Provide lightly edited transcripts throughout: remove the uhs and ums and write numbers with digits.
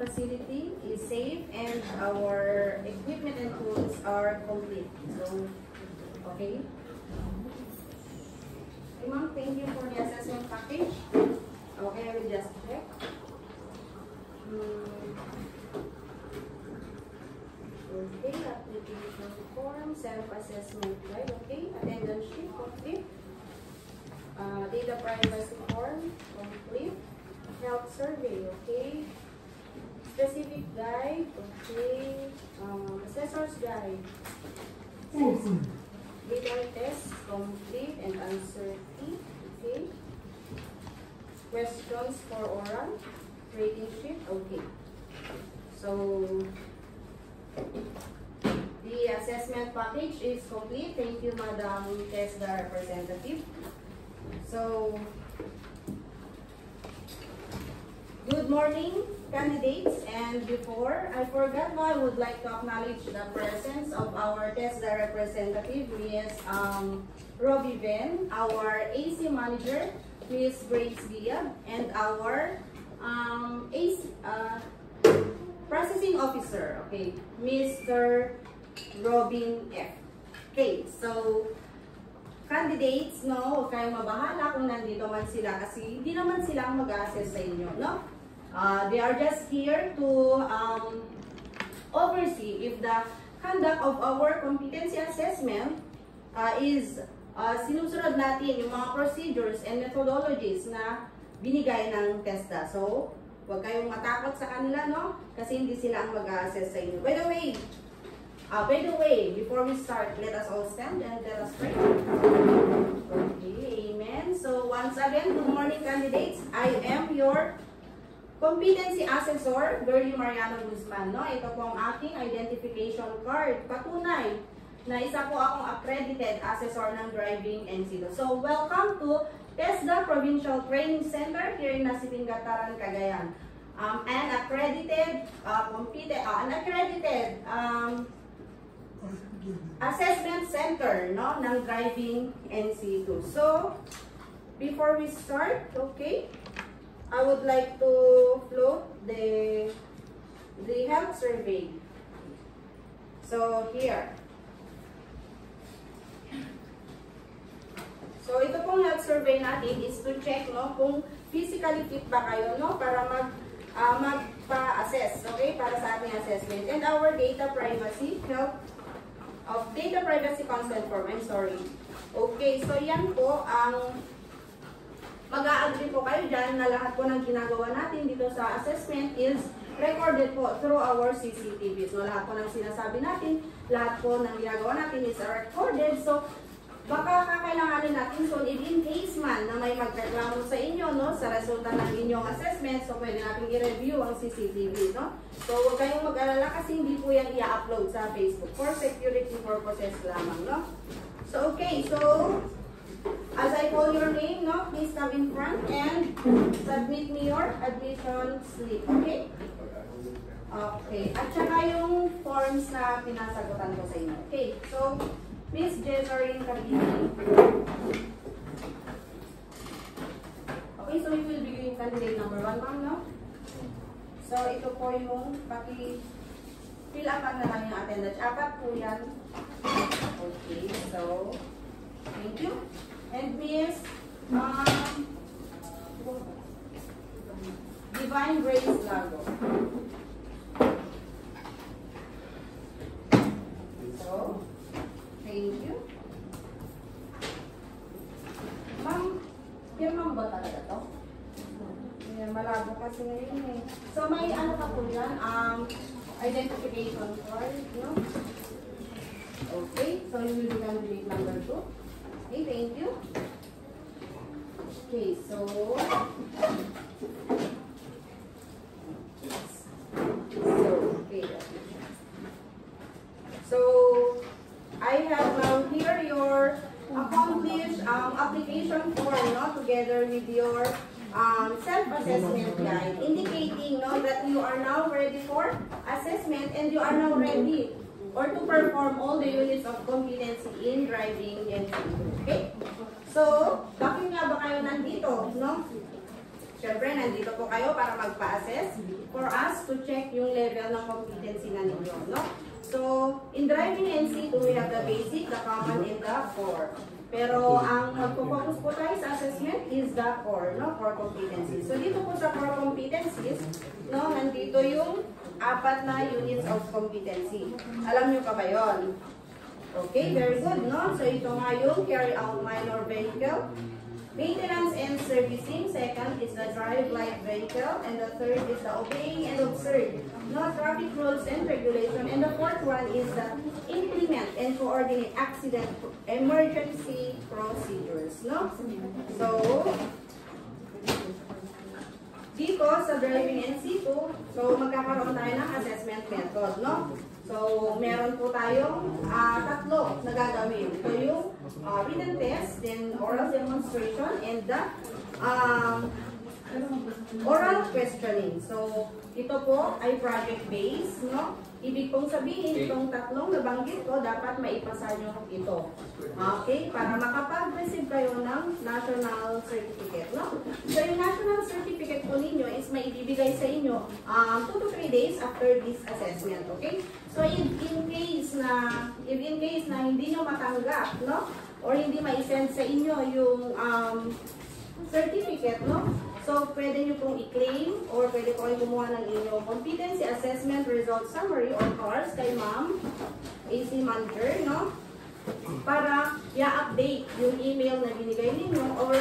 facility is safe and our equipment and tools are complete. So, okay. Okay, ma'am, thank you for the assessment package. Okay, I will just check. Okay, application form, self-assessment guide, okay, attendance sheet, complete. Data privacy form, complete. Health survey, okay. Specific guide, okay. Assessor's guide. Data test, complete and answer key, okay. Questions for oral, rating sheet, okay. So, the assessment package is complete. Thank you, Madam TESDA representative. So, good morning, candidates. And before I forget, I would like to acknowledge the presence of our TESDA representative, Ms. Robbie Venn, our AC manager, Ms. Grace Villa, and our processing officer, okay, Mr. Robin F. Okay, so candidates, no, huwag kayong mabahala kung nandito man sila kasi hindi naman sila ang mag-assess sa inyo, no? They are just here to oversee if the conduct of our competency assessment is sinusunod natin yung mga procedures and methodologies na binigay ng TESDA. So, huwag kayong matakot sa kanila, no? Kasi hindi sila ang mag-assess sa inyo. By the way, before we start, let us all stand and let us pray. Okay, amen. So, once again, good morning, candidates. I am your competency assessor, Girlie Mariano Guzman, no? Ito po ang aking identification card. Patunay na isa po akong accredited assessor ng driving NCDO. So, welcome to TESDA Provincial Training Center here in Nasipingataran, Cagayan. An accredited, assessment center, no, ng driving NC2. So, before we start, okay, I would like to float the health survey. So, here. So, ito pong health survey natin is to check, no, kung physically fit ba kayo, no, para magpa-assess, okay, para sa ating assessment. And our data privacy, data privacy consent form, I'm sorry. Okay, so yan po ang mag-a-agree po kayo dyan na lahat po ng ginagawa natin dito sa assessment is recorded po through our CCTV. So, lahat po ng sinasabi natin, lahat po ng ginagawa natin is recorded. So, baka kakailanganin natin, so if in case man na may magreklamo sa inyo, no, sa resulta ng inyong assessment, so pwede natin i-review ang CCTV, no? So, huwag kayong mag-alala kasi hindi po yan i-upload sa Facebook for security purposes lamang, no? So, okay, so as I call your name, no, please come in front and submit me your admission slip, okay? Okay, at saka yung forms na pinasagutan ko sa inyo. Okay, so Miss Jesarine Cardini. Okay, so you will be doing candidate number 1, ma'am, no? So, ito po yung fill upan na lang yung attendance. 4 po yan. Okay, so, thank you. And Miss Divine Grace Lago. So, thank you. Ma'am, ma'am ba talaga to? Ayan, malabo kasi ngayon eh. So, may ano ka po yan? Identification card, no? Okay, so you will be candidate number 2. Okay, thank you. Okay, so I have here your accomplished application form, no, together with your self-assessment guide, indicating, no, that you are now ready for assessment and you are now ready or to perform all the units of competency in driving and okay? So, bakit nga ba kayo nandito, no? Siyempre, nandito po kayo para magpa-assess for us to check yung level ng competency na ninyo, no? So, in driving NC2, we have the basic, the common, and the core. Pero ang magpo-focus po tayo sa assessment is the core, no? Core competencies. So, dito po sa core competencies, no, nandito yung 4 na units of competency. Alam nyo pa ba yun? Okay, very good, no? So, ito nga yung carry out minor vehicle, maintenance and servicing. Second is the drive light vehicle. And the third is the obeying and observe, no, traffic rules and regulation. And the fourth one is the implement and coordinate accident emergency procedures, no? So, dito sa driving NC2, so magkakaroon tayo ng assessment method, no? So, meron po tayong 3 na gagawin. Ito yung written test, then oral demonstration, and the oral questioning. So, ito po ay project-based, no? Ibig pong sabihin, itong 3 nabanggit ko, dapat maipasa nyo ito. Okay? Para makapag-receive kayo ng national certificate, no? So, yung national certificate po ninyo is maibibigay sa inyo 2 to 3 days after this assessment, okay? So, if in case na hindi nyo matanggap, no? Or hindi ma-send sa inyo yung certificate, no? So, pwede nyo pong i-claim or pwede po kayo kumuha ng inyong competency assessment result summary or CARS kay Ma'am AC Manager, no? Para i-update yung email na binigay ninyo or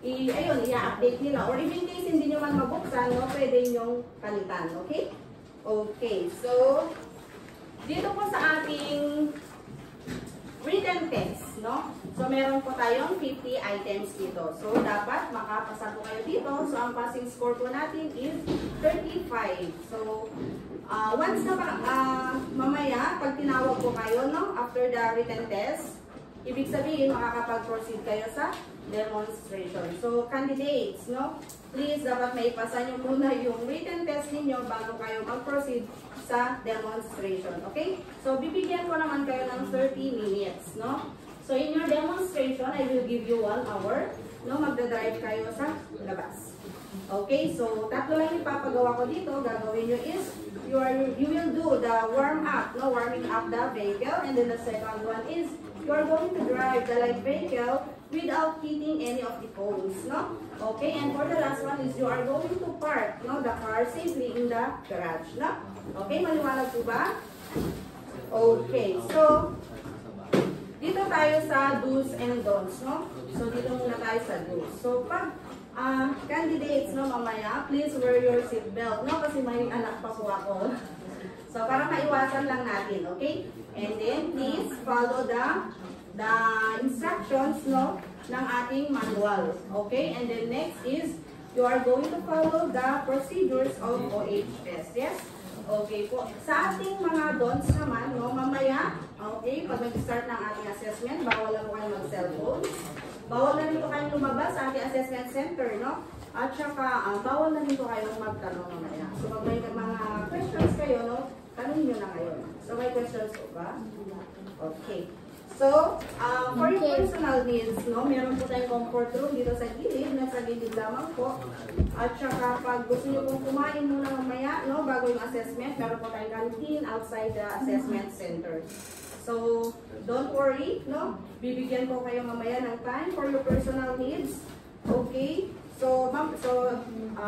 i-update nila. Or even case hindi nyo man mabuksan, no? Pwede nyong palitan, okay? Okay, so, dito po sa ating written test, no? So, meron po tayong 50 items dito. So, dapat makapasa po kayo dito. So, ang passing score po natin is 35. So, once na mamaya, pag tinawag po kayo, no? After the written test, ibig sabihin, makakapag-proceed kayo sa demonstration. So, candidates, no? Please, dapat maipasa nyo muna yung written test ninyo bago kayo mag-proceed sa demonstration. Okay? So, bibigyan ko naman kayo ng 30 minutes, no? So, in your demonstration, I will give you 1 hour, no? Magdadrive kayo sa labas. Okay? So, 3 lang ipapagawa ko dito. Gagawin nyo is, you will do the warm-up, no? Warming up the vehicle. And then the second one is, you are going to drive the light vehicle without hitting any of the poles, no? Okay, and for the last one is you are going to park, no, the car safely in the garage, no? Okay, maliwanag po ba? Okay, so dito tayo sa do's and don'ts, no? So dito muna tayo sa do's. So pag candidates, no, mamaya, please wear your seatbelt, no? Kasi may anak pa po ako. So para maiwasan lang natin, okay? And then please follow the instructions, no, ng ating manual. Okay? And then next is, you are going to follow the procedures of OHS. Yes? Okay po. Sa ating mga don'ts naman, no, mamaya, okay, pag mag-start ng ating assessment, bawal lang po kayo mag-cellphone. Bawal na rin po kayong lumabas sa ating assessment center, no? At saka, bawal na rin po kayong magtanong mamaya. So, pag may mga questions kayo, no, tanong nyo na kayo. So, may questions po ba? Okay. So, for your personal needs, no, meron po tayong comfort room dito sa gilid, nasa gilid lamang po. At saka, pag gusto nyo pong kumain muna mamaya, no, bago yung assessment, meron po tayong canteen outside the assessment center. So, don't worry, no, bibigyan po kayo mamaya ng time for your personal needs. Okay? So,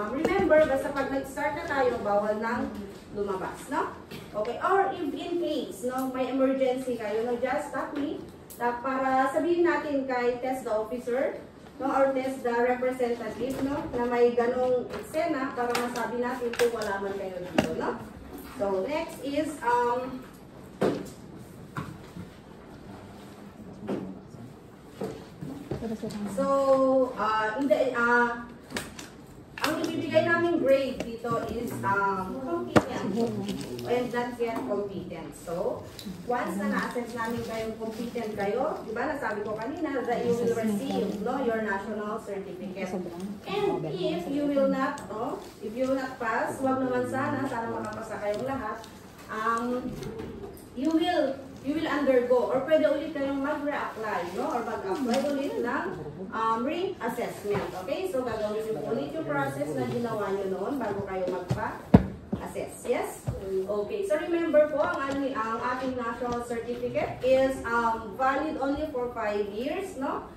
remember, basta pag nag-start na tayo, bawal nang lumabas, no? Okay, or if in case, no, may emergency kayo, no, just stop me, para sabihin natin kay test the officer, no, or test the representative, no, na may ganong eksena para masabi natin kung wala man kayo dito, no? So, next is, ang ibibigay namin grade dito is competent and not yet competent. So, once na na-assess namin kayong competent kayo, di ba, nasabi ko kanina that you will receive, no, your national certificate. And if you will not, pass, wag naman sana makapasa kayong lahat, you will you will undergo or pwede ulit kayong mag-reapply, no? Or mag-apply ulit ng re-assessment. Okay? So, gagawin niyo ulit yung process na ginawa niyo noon bago kayo magpa-assess. Yes? Okay. So, remember po, ang ating national certificate is valid only for 5 years, no?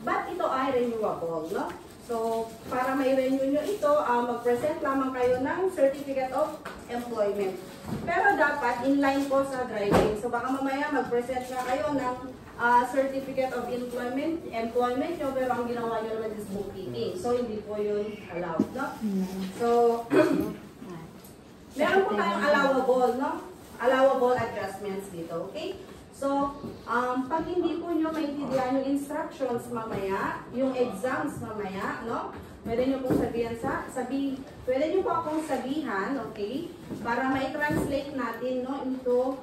But ito ay renewable, no? So, para may renew nyo ito, mag-present lamang kayo ng Certificate of Employment. Pero dapat inline po sa driving. So, baka mamaya mag-present na kayo ng Certificate of Employment nyo, pero ang ginawa nyo naman is bookkeeping. So, hindi po yun allowed, no? So, meron po tayong allowable, no? Allowable adjustments dito, okay? So, pag hindi po nyo maintindihan yung instructions mamaya, yung exams mamaya, no? Pwede nyo pong pwede nyo po akong sabihan, okay? Para ma-translate natin, no, into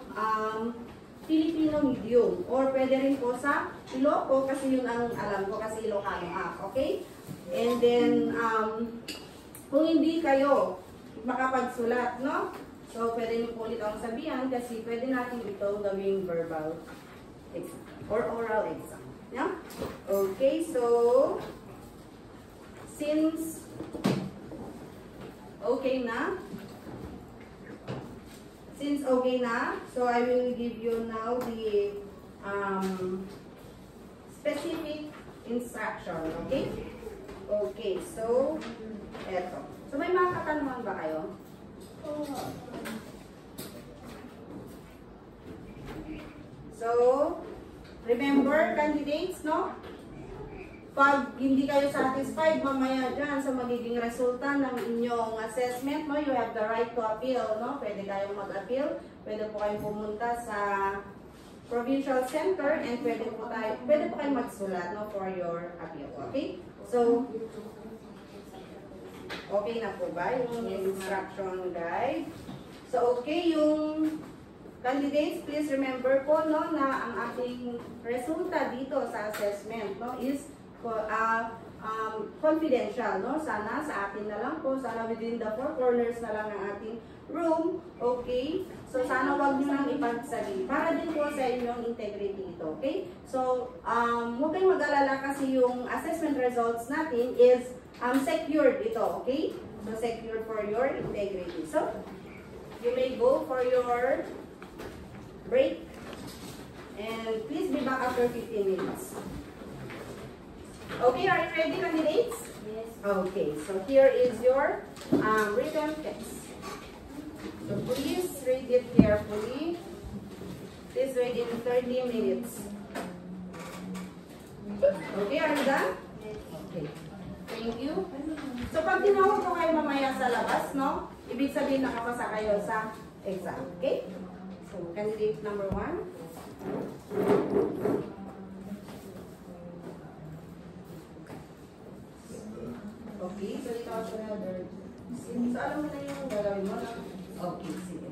Filipino medium. Or pwede rin po sa Iloco, kasi yun ang alam ko, kasi Ilocano okay? And then, kung hindi kayo makapagsulat, no? So, pwede nyo po ulit akong sabihan kasi pwede natin ito gawing verbal exam or oral exam. Yeah? Okay, so, since okay na, so I will give you now the specific instruction, okay? Okay, so, eto. So, may mga katanungan ba kayo? So, remember, candidates, no? Pag hindi kayo satisfied mamaya dyan sa magiging resulta ng inyong assessment, no? You have the right to appeal, no? Pwede kayong mag-appeal, pwede po kayong pumunta sa provincial center, and pwede po kayong magsulat, no? For your appeal, okay? So, okay na po ba yung instruction guide? So, okay, yung candidates, please remember po, no, na ang ating resulta dito sa assessment, no, is confidential, no? Sana sa atin na lang po, sana within the four corners na lang ng ating room, okay? So, sana wag nyo nang ipagsabi. Para din po sa inyong integrity ito, okay? So, huwag kayong mag-alala kasi yung assessment results natin is secured ito, okay? So, secured for your integrity. So, you may go for your break. And please be back after 15 minutes. Okay, are you ready, candidates? Yes. Okay, so here is your written text. So, please read it carefully. Please read it in 30 minutes. Okay, are you done? Yes. Okay. Thank you. So, pag tinawag ko kayo mamaya sa labas, no? Ibig sabihin nakapasa kayo sa exam. Okay? So, candidate number 1. Okay, so dito ako sa other. So, alam mo na yung gagawin mo? Okay, sige.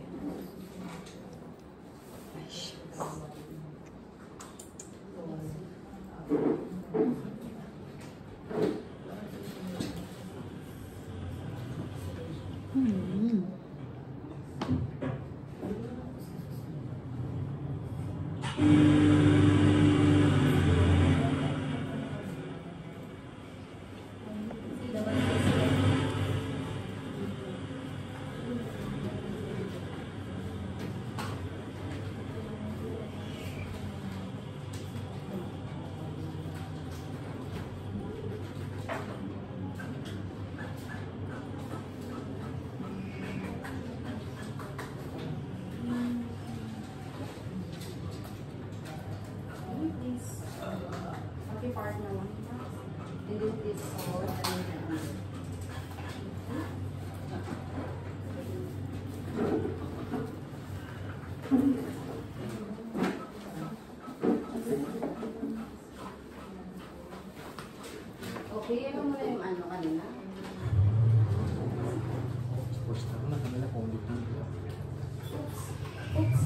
Partner one. And then this all okay, ano mo na yung ano kanina? First time na kanina kung dito. Oops.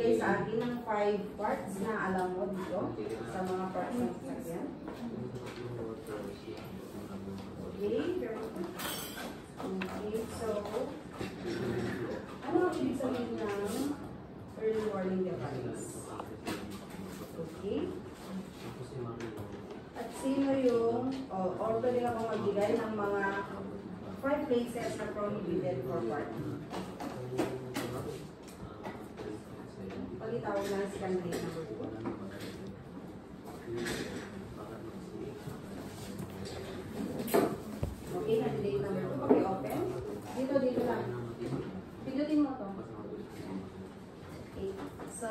nagbigay sa akin ng 5 parts na alam mo dito sa mga parts ng sasakyan. Okay, very good. Okay, so, ano ang ibig sabihin ng early warning device? Okay. At sino yung, or pwede nga akong magbigay ng mga 5 places na prohibited for parking? Pagitawag na si candidate number 2. Okay, candidate number 2. Paki-open. Dito lang. Pindutin mo to. Okay. So,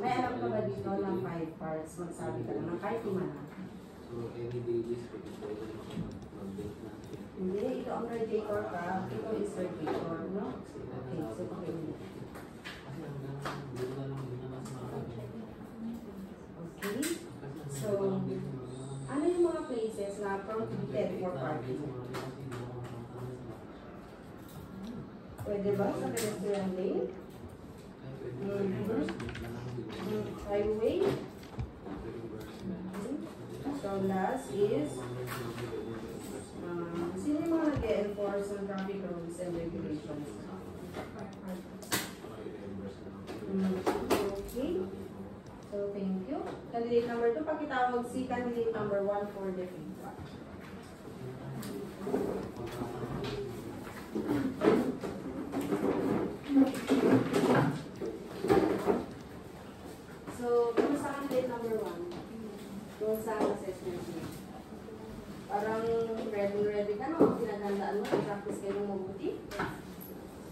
may alam ka ba dito ng 5 parts? Magsabi ka lang ng kahit lima na. So, any days, pwede mag-date na. Hindi, ito ang radiator ka. Ito is radiator, no? Okay, so okay. Okay. So, ano yung mga places na prohibited for parking? Pwede ba sa pedestrian lane? Highway? So, last is sino yung mga nag-enforce ng traffic rules and regulations? Okay. So, thank you. Candidate number 2, pakitawag si candidate number 1 for the feedback. So, kumusta candidate number 1? Doon sa assessment niya. Parang ready ka, no? Pinaghandaan mo, practice kayo ng mabuti.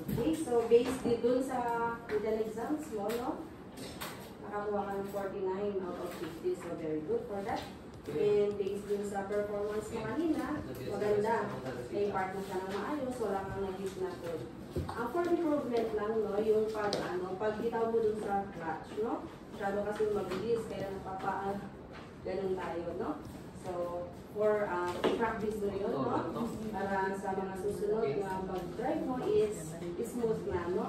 Okay, so based dun sa written exams mo, no? Nakakuha ka ng 49 out of 50, so very good for that. And based dun sa performance mo kanina, maganda. May part na siya ng maayos, wala kang nag-hit na to. Ang for improvement lang, no? Yung pagbitaw mo dun sa clutch, no? Masyado kasi mabilis, kaya napapaan. Ganun tayo, no? So, for practice mo yun, no? Para sa mga susunod na pag-drive mo is smooth na, no?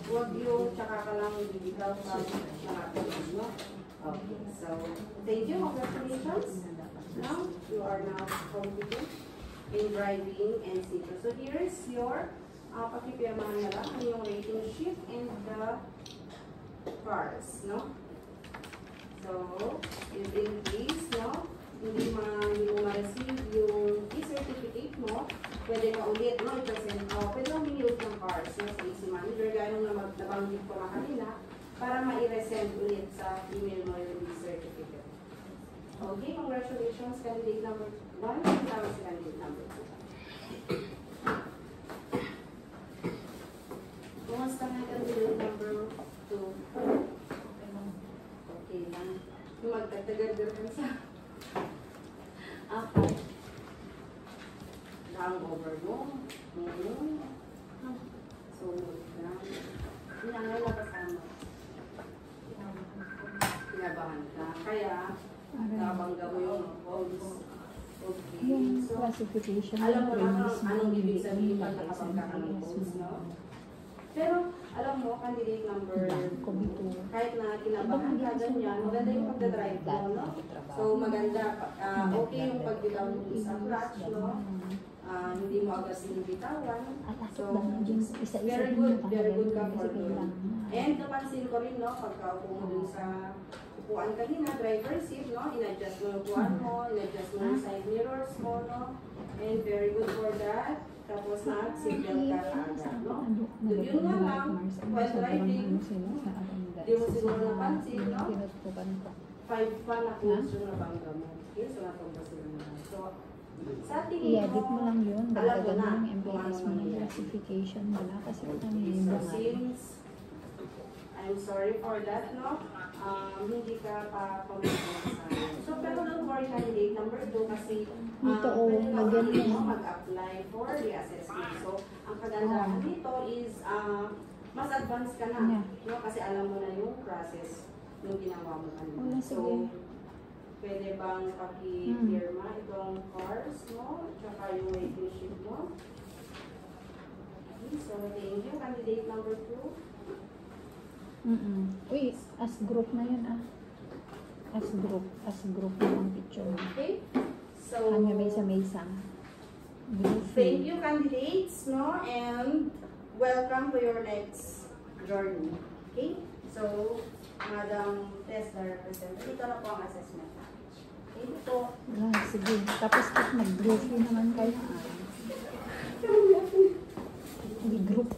Huwag yung tsaka ka lang bibitaw pag nakapagod, no? Okay, so, thank you, congratulations. Now, you are now competent in driving and safety. So, here's your pakipirmahan na lang, yung rating sheet and the cars, no? So, in case, no? Hindi mo ma-receive yung e-certificate mo, pwede ka ulit, no? Pwede mo miniulit ng cars, no? Sa Easy Manager, gano'n na nabanggit ko na kanina, para ma-resend ulit sa email mo yung e-certificate. Okay, congratulations, candidate number 1, and now si candidate number 2. Kumusta nga candidate number 2? Okay lang. Yung magtatagal-gal ka sa hangover mo. So, hinangay na kasama. Pinabahan ka. Kaya, nakabangga mo yung codes. Okay. So, alam mo na anong ibig sabihin pag nakabangga ka ng codes, no? Pero, alam mo, candidate number 2, kahit na kinabahan ka ganyan, maganda yung pagdadrive mo, no? So, maganda, okay yung pagbitaw mo sa clutch, no? Hindi mo agad sinibitawan. So, very good ka for doon. And napansin ko rin, no, pagka upo mo dun sa upuan kanina, driver seat, no? In-adjust mo yung upuan mo, in-adjust mo yung side mirrors mo, no? And very good for that. Tapos seatbelt ka agad, no? Yun nga lang, while driving, di mo siguro napansin, no? 5 pa na close yung nabangga mo. Okay, so natumba sila naman. So, sa tingin i-edit mo lang yun, alam mo dagdagan na mo yung MPS mo ng classification wala kasi kami yung so, mga since I'm sorry for that, no? Hindi ka pa pamilya. So, pero don't worry, candidate number 2 kasi dito pwede ka mag-apply for the assessment. So, ang kagandahan dito is mas advanced ka na, no? Kasi alam mo na yung process yung ginawa mo kanina. So, pwede bang paki-firma itong cars mo, tsaka yung waiting sheet mo? Okay, so thank you. candidate number 2. Uy, as group na yun ah. As group na ang picture. Okay? So, Kanya mesa-mesa. Group. thank you candidates, no? And welcome to your next journey. Okay? So, Madam Tesla representative, ito na po ang assessment package. Thank you po. Sige. Tapos mag-group naman kayo. Group